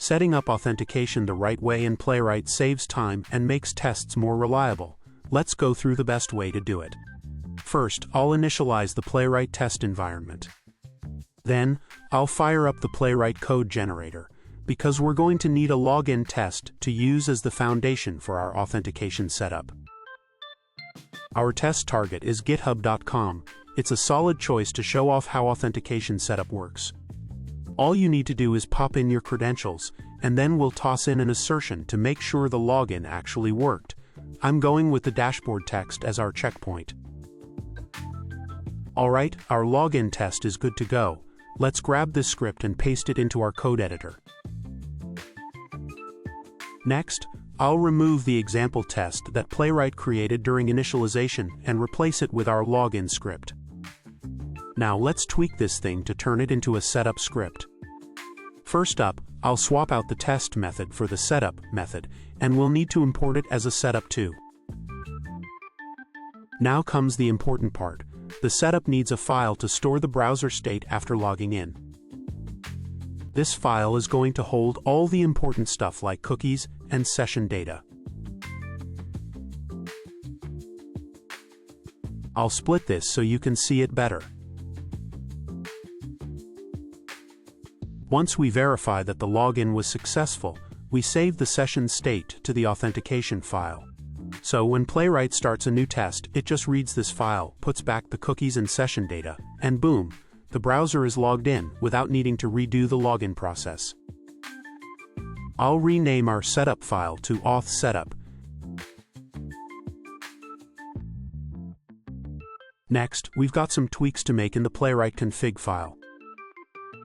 Setting up authentication the right way in Playwright saves time and makes tests more reliable. Let's go through the best way to do it. First, I'll initialize the Playwright test environment. Then, I'll fire up the Playwright code generator, because we're going to need a login test to use as the foundation for our authentication setup. Our test target is github.com. It's a solid choice to show off how authentication setup works. All you need to do is pop in your credentials, and then we'll toss in an assertion to make sure the login actually worked. I'm going with the dashboard text as our checkpoint. Alright, our login test is good to go. Let's grab this script and paste it into our code editor. Next, I'll remove the example test that Playwright created during initialization and replace it with our login script. Now let's tweak this thing to turn it into a setup script. First up, I'll swap out the test method for the setup method, and we'll need to import it as a setup too. Now comes the important part. The setup needs a file to store the browser state after logging in. This file is going to hold all the important stuff like cookies and session data. I'll split this so you can see it better. Once we verify that the login was successful, we save the session state to the authentication file. So when Playwright starts a new test, it just reads this file, puts back the cookies and session data, and boom, the browser is logged in without needing to redo the login process. I'll rename our setup file to auth setup. Next, we've got some tweaks to make in the Playwright config file.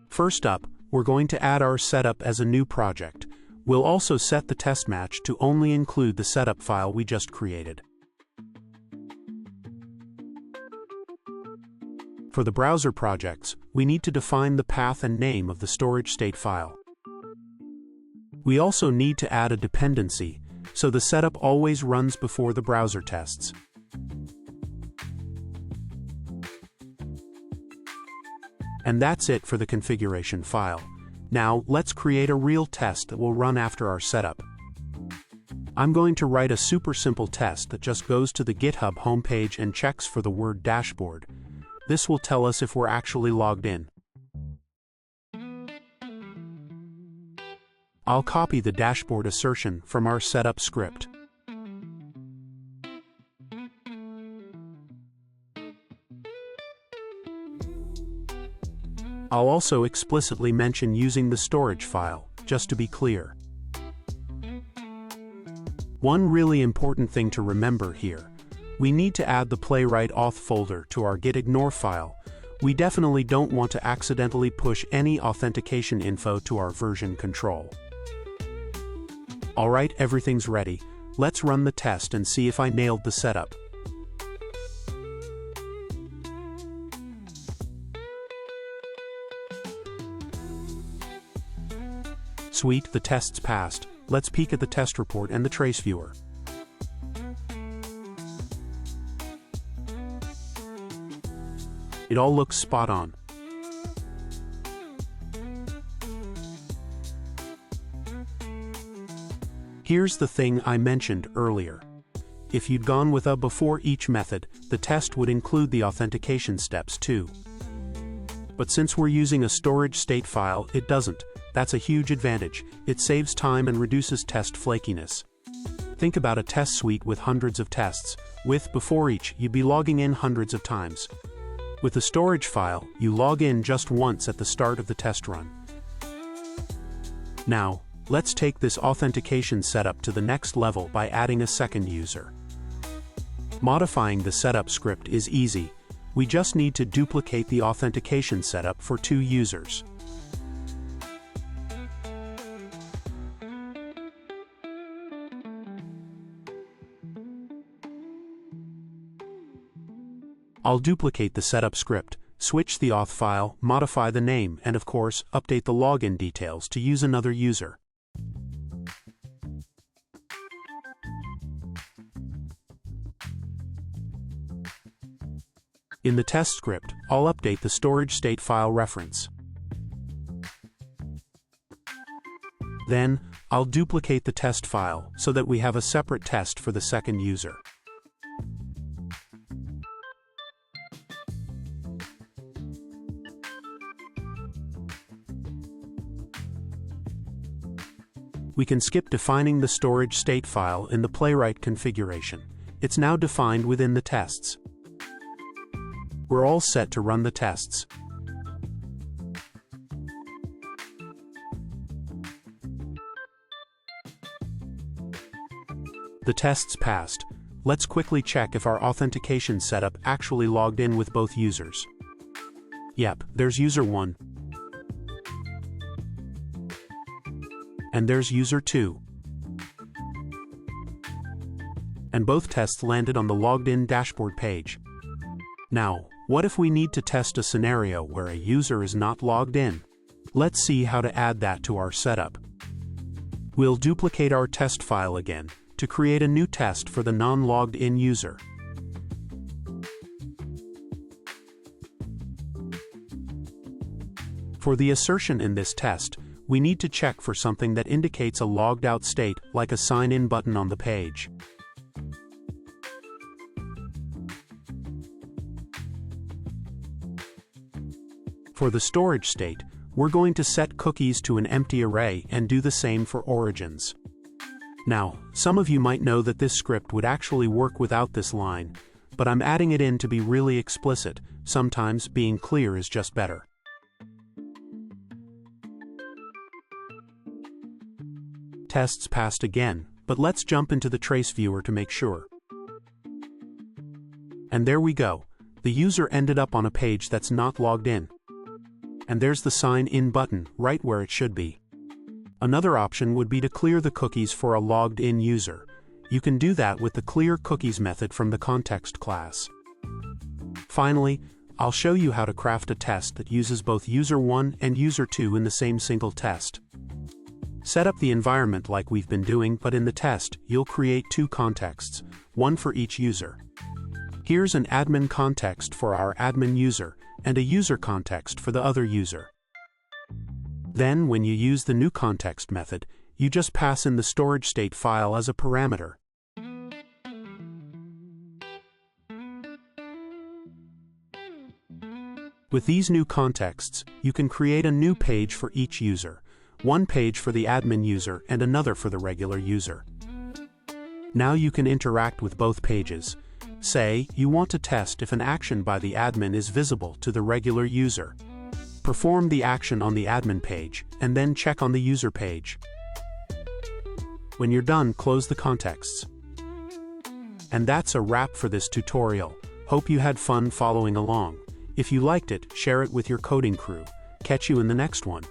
First up, we're going to add our setup as a new project. We'll also set the test match to only include the setup file we just created. For the browser projects, we need to define the path and name of the storage state file. We also need to add a dependency, so the setup always runs before the browser tests. And that's it for the configuration file. Now, let's create a real test that will run after our setup. I'm going to write a super simple test that just goes to the GitHub homepage and checks for the word dashboard. This will tell us if we're actually logged in. I'll copy the dashboard assertion from our setup script. I'll also explicitly mention using the storage file, just to be clear. One really important thing to remember here. We need to add the Playwright auth folder to our gitignore file. We definitely don't want to accidentally push any authentication info to our version control. Alright, everything's ready. Let's run the test and see if I nailed the setup. Sweet, the test's passed. Let's peek at the test report and the trace viewer. It all looks spot on. Here's the thing I mentioned earlier. If you'd gone with a before each method, the test would include the authentication steps too. But since we're using a storage state file, it doesn't. That's a huge advantage. It saves time and reduces test flakiness. Think about a test suite with hundreds of tests. With before each, you'd be logging in hundreds of times. With a storage file, you log in just once at the start of the test run. Now, let's take this authentication setup to the next level by adding a second user. Modifying the setup script is easy. We just need to duplicate the authentication setup for 2 users. I'll duplicate the setup script, switch the auth file, modify the name, and of course, update the login details to use another user. In the test script, I'll update the storage state file reference. Then, I'll duplicate the test file so that we have a separate test for the second user. We can skip defining the storage state file in the Playwright configuration. It's now defined within the tests. We're all set to run the tests. The tests passed. Let's quickly check if our authentication setup actually logged in with both users. Yep, there's user 1. And there's user 2. And both tests landed on the logged in dashboard page. Now, what if we need to test a scenario where a user is not logged in? Let's see how to add that to our setup. We'll duplicate our test file again to create a new test for the non-logged in user. For the assertion in this test, we need to check for something that indicates a logged out state, like a sign in button on the page. For the storage state, we're going to set cookies to an empty array and do the same for origins. Now, some of you might know that this script would actually work without this line, but I'm adding it in to be really explicit. Sometimes being clear is just better. Tests passed again, but let's jump into the trace viewer to make sure. And there we go. The user ended up on a page that's not logged in. And there's the sign in button, right where it should be. Another option would be to clear the cookies for a logged in user. You can do that with the clear cookies method from the context class. Finally, I'll show you how to craft a test that uses both user 1 and user 2 in the same single test. Set up the environment like we've been doing, but in the test, you'll create 2 contexts, one for each user. Here's an admin context for our admin user, and a user context for the other user. Then, when you use the new context method, you just pass in the storage state file as a parameter. With these new contexts, you can create a new page for each user. One page for the admin user and another for the regular user. Now you can interact with both pages. Say, you want to test if an action by the admin is visible to the regular user. Perform the action on the admin page, and then check on the user page. When you're done, close the contexts. And that's a wrap for this tutorial. Hope you had fun following along. If you liked it, share it with your coding crew. Catch you in the next one.